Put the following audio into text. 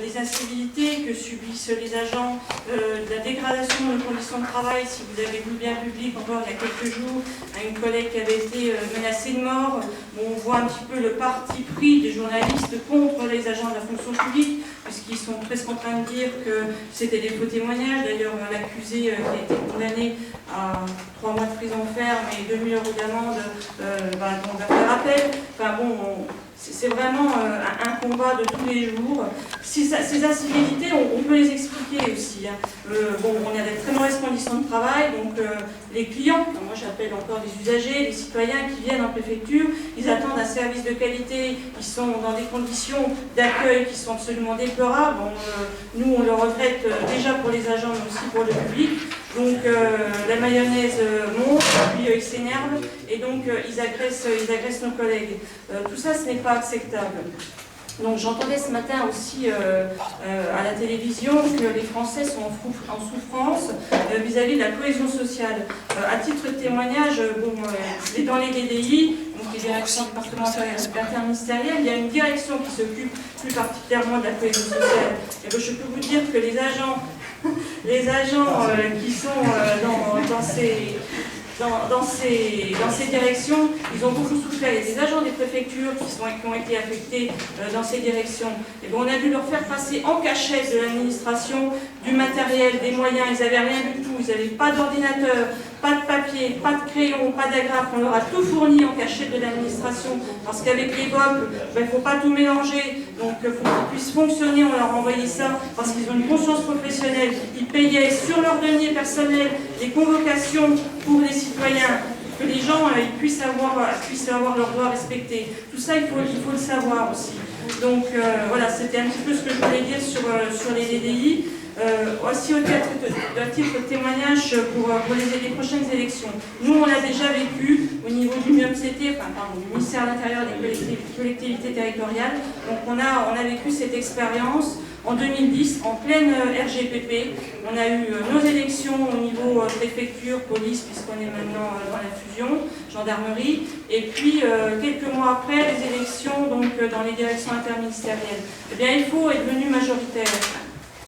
des incivilités que subissent les agents, de la dégradation de conditions de travail. Si vous avez vu bien public encore il y a quelques jours, à une collègue qui avait été menacée de mort, on voit un petit peu le parti pris des journalistes contre les agents de la fonction publique, puisqu'ils sont presque en train de dire que c'était des faux témoignages. D'ailleurs, l'accusé qui a été condamné à 3 mois de prison ferme et 2 000 € d'amende, on va faire appel. Enfin bon, c'est vraiment un combat de tous les jours. Ces incivilités, on peut les expliquer aussi. On a des très mauvaises conditions de travail, donc les clients, moi j'appelle encore les usagers, les citoyens qui viennent en préfecture, ils attendent un service de qualité, ils sont dans des conditions d'accueil qui sont absolument déplorables. Nous on le regrette déjà pour les agents, mais aussi pour le public. Donc la mayonnaise monte, puis ils s'énervent et donc ils agressent nos collègues. Tout ça, ce n'est pas acceptable. Donc j'entendais ce matin aussi à la télévision que les Français sont en souffrance vis-à-vis de la cohésion sociale. À titre de témoignage, dans les DDI, donc les directions départementales interministérielles, il y a une direction qui s'occupe plus particulièrement de la cohésion sociale. Et je peux vous dire que les agents qui sont dans ces directions, ils ont beaucoup souffert. Il y a des agents des préfectures qui ont été affectés dans ces directions. Et on a dû leur faire passer en cachette de l'administration du matériel, des moyens. Ils n'avaient rien du tout. Ils n'avaient pas d'ordinateur, pas de papier, pas de crayon, pas d'agrafe. On leur a tout fourni en cachette de l'administration. Parce qu'avec les GOP, il ne faut pas tout mélanger. Donc il faut qu'ils puissent fonctionner. On leur a envoyé ça parce qu'ils ont une conscience professionnelle. Ils payaient sur leur denier personnel les convocations pour les citoyens, que les gens puissent avoir leurs droits respectés. Tout ça, il faut le savoir aussi. Donc voilà, c'était un petit peu ce que je voulais dire sur les DDI. Aussi au titre de témoignage pour les prochaines élections. Nous, on l'a déjà vécu au niveau du MIOMCT, du ministère de l'Intérieur des collectivités territoriales. Donc on a vécu cette expérience en 2010, en pleine RGPP. On a eu nos élections au niveau préfecture, police, puisqu'on est maintenant dans la fusion, gendarmerie, et puis quelques mois après, les élections donc, dans les directions interministérielles. Eh bien, il faut est devenu majoritaire.